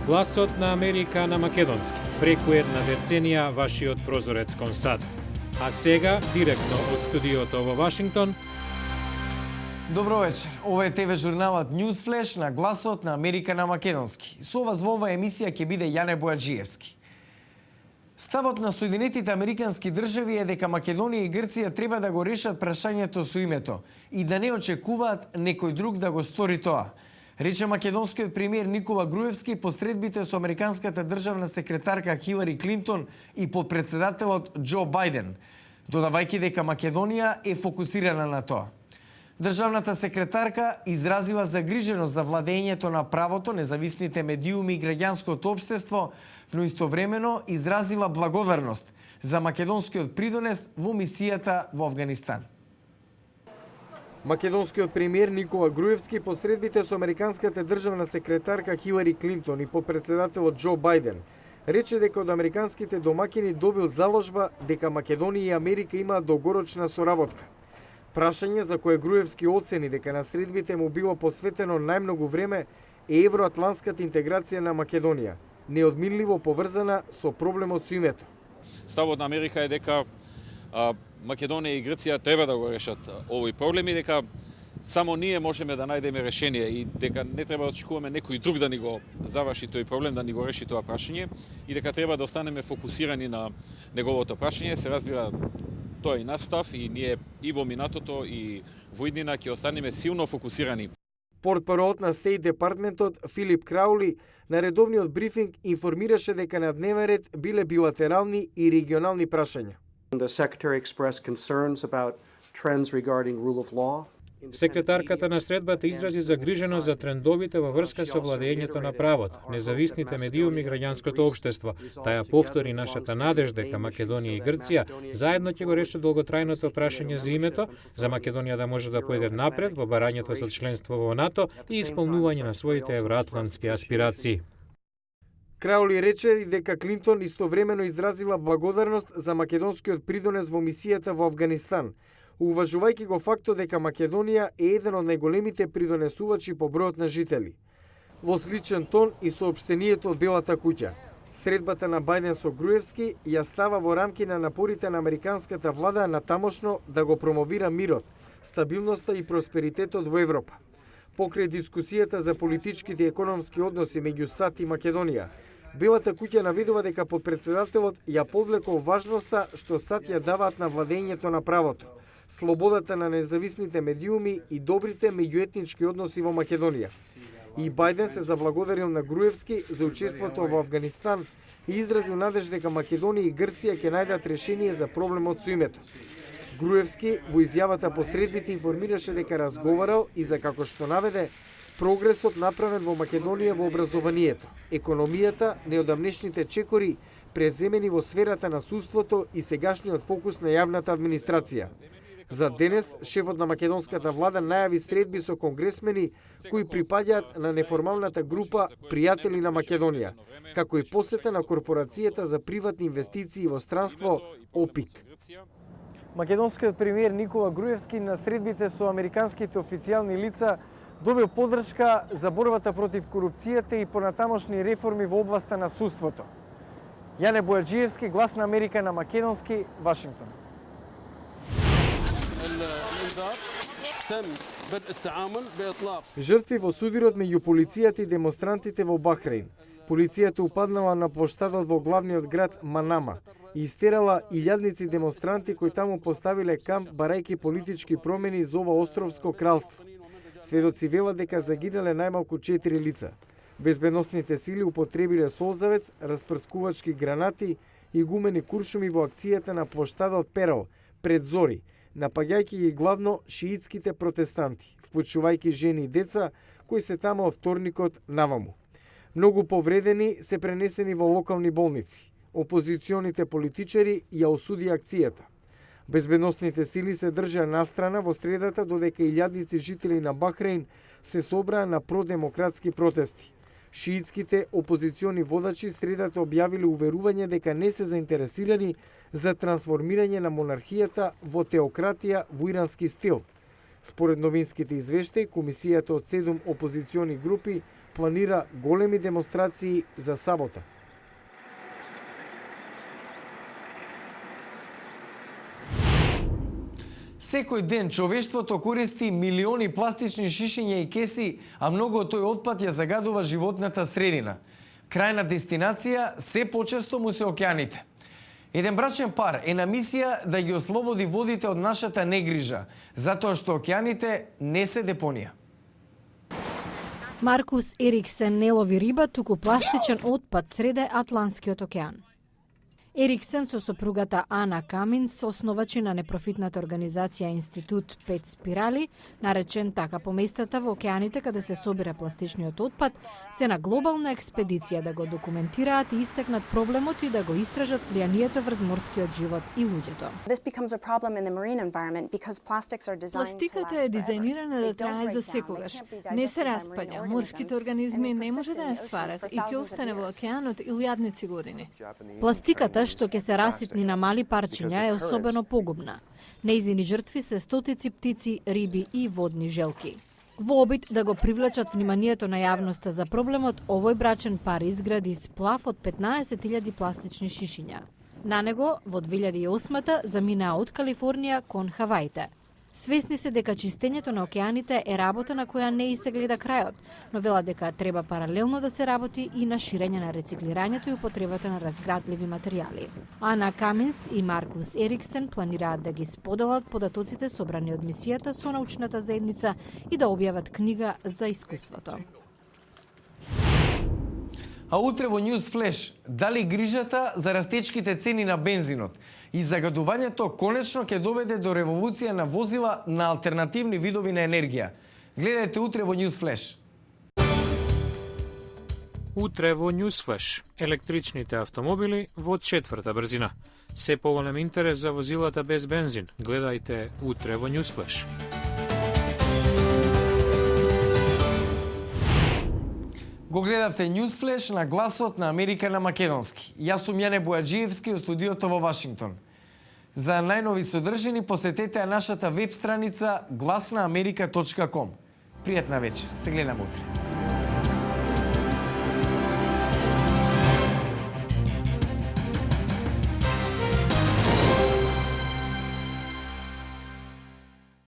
Гласот на Америка на македонски. Преку една деценија вашиот прозорец кон САД. А сега, директно од студиото во Вашингтон. Добро вечер. Ова е ТВ журналот Newsflash на Гласот на Америка на македонски. Со вас во оваа емисија ќе биде Јане Бојаджиевски. Ставот на Соединетите Американски држави е дека Македонија и Грција треба да го решат прашањето со името и да не очекуваат некој друг да го стори тоа, рече македонскиот премиер Никола Груевски по средбите со американската државна секретарка Хилари Клинтон и подпредседателот Џо Бајден, додавајќи дека Македонија е фокусирана на тоа. Државната секретарка изразила загриженост за владењето на правото, независните медиуми и граѓанското општество, но истовремено изразила благодарност за македонскиот придонес во мисијата во Авганистан. Македонскиот премиер Никола Груевски по средбите со американската државна секретарка Хилари Клинтон и подпредседателот Џо Бајден рече дека од американските домакини добил заложба дека Македонија и Америка имаат долгорочна соработка. Прашање за кое Груевски оцени дека на средбите му било посветено најмногу време е евроатлантската интеграција на Македонија, неодминливо поврзана со проблемот со името. Ставот на Америка е дека Македонија и Грција треба да го решат овој проблем и дека само ние можеме да најдеме решение и дека не треба да очекуваме некој друг да ни го заврши тој проблем, да ни го реши тоа прашање и дека треба да останеме фокусирани на неговото прашање. Се разбира, тоа е настав и ние и во минатото и во иднина ќе останеме силно фокусирани. Портпаролот на Стейт Департментот Филип Краули на редовниот брифинг информираше дека на дневен ред биле билатерални и регионални прашања. The Secretary expressed concerns about trends regarding rule of law. Секретарката на средбата изрази загриженост за трендовите во врска со владењето на правото, независните медиуми и граѓанското општество. Таја повтори нашата надежда дека Македонија и Грција заедно ќе го решат долготрајното прашање за името, за Македонија да може да поеде напред во барањето со членство во НАТО и исполнување на своите евроатлантски аспирации. Краули рече и дека Клинтон истовремено изразила благодарност за македонскиот придонес во мисијата во Авганистан, уважувајќи го фактот дека Македонија е еден од најголемите придонесувачи по бројот на жители. Во сличен тон и соопштението од Белата куќа. Средбата на Бајден со Груевски ја става во рамки на напорите на американската влада на тамошно да го промовира мирот, стабилноста и просперитетот во Европа. Покрај дискусијата за политичките и економски односи меѓу САД и Македонија, Белата куќа наведува дека подпредседателот ја подвлекол важноста што САД ја даваат на владењето на правото, слободата на независните медиуми и добрите меѓуетнички односи во Македонија. И Бајден се заблагодарил на Груевски за учеството во Авганистан и изразил надежда дека Македонија и Грција ќе најдат решение за проблемот со името. Груевски во изјавата по средбите информираше дека разговарал и за како што наведе прогресот направен во Македонија во образованието, економијата, неодамнешните чекори преземени во сферата на судството и сегашниот фокус на јавната администрација. За денес, шефот на македонската влада најави средби со конгресмени кои припаѓаат на неформалната група Пријатели на Македонија, како и посета на корпорацијата за приватни инвестиции во странство ОПИК. Македонскиот премиер Никола Груевски на средбите со американските официјални лица добил поддршка за борбата против корупцијата и понатамошни реформи во областа на судството. Јане Бојаджиевски, Глас на Америка на македонски, Вашингтон. Жртви во судирот меѓу полицијата и демонстрантите во Бахреин. Полицијата упаднала на плоштадот во главниот град Манама и истерала илјадници демонстранти кои таму поставиле камп барајќи политички промени за ова островско кралство. Сведоци велат дека загинале најмалку 4 лица. Безбедносните сили употребиле солзавец, распрскувачки гранати и гумени куршуми во акцијата на плоштадот Перал пред зори, напаѓајќи ги главно шиитските протестанти, вклучувајќи жени и деца кои се тама од вторникот наваму. Многу повредени се пренесени во локални болници. Опозиционите политичари ја осуди акцијата. Безбедносните сили се држаа настрана во средата додека илјадници жители на Бахреин се собраа на продемократски протести. Шиитските опозициони водачи средата објавиле уверување дека не се заинтересирани за трансформирање на монархијата во теократија во ирански стил. Според новинските извештаи, комисијата од 7 опозициони групи планира големи демонстрации за сабота. Секој ден човештвото користи милиони пластични шишиња и кеси, а многу од тој отпад ја загадува животната средина. Крајна дестинација се почесто му се океаните. Еден брачен пар е на мисија да ги ослободи водите од нашата негрижа, затоа што океаните не се депонија. Маркус Ериксен не лови риба, туку пластичен отпад среде Атлантскиот океан. Ериксен со сопругата Ана Каминс, основачи на непрофитната организација Институт 5 спирали, наречен така по местата во океаните каде се собира пластичниот отпад, се на глобална експедиција да го документираат и истекнат проблемот и да го истражат влијанието врз морскиот живот и луѓето. Пластиката е дизајнирана да трае за секогаш. Не се распаѓа, морските организми не може да ја сварат и ќе остане во океанот илјадници години. Пластиката што ќе се раситни на мали парчиња е особено погубна. Нејзини жртви се стотици птици, риби и водни желки. Во обид да го привлечат вниманието на јавноста за проблемот, овој брачен пар изгради сплав од 15.000 пластични шишиња. На него во 2008-та заминаа од Калифорнија кон Хаваите. Свесни се дека чистењето на океаните е работа на која не и се гледа крајот, но велат дека треба паралелно да се работи и на ширење на рециклирањето и употребата на разградливи материјали. Ана Каминс и Маркус Ериксен планираат да ги споделат податоците собрани од мисијата со научната заедница и да објават книга за искуството. А утре во News Flash, дали грижата за растечките цени на бензинот и загадувањето конечно ќе доведе до револуција на возила на алтернативни видови на енергија. Гледајте утре во News Flash. Утре во News Flash, електричните автомобили во 4-та брзина. Се поголем интерес за возилата без бензин. Гледајте утре во News Flash. Го гледавте News Flash на гласот на Америка на македонски. Јас сум Јане Бојаджиевски од студиото во Вашингтон. За најнови содржини посетете нашата веб страница glasnaamerika.com. Пријатна вечер. Се гледаме утре.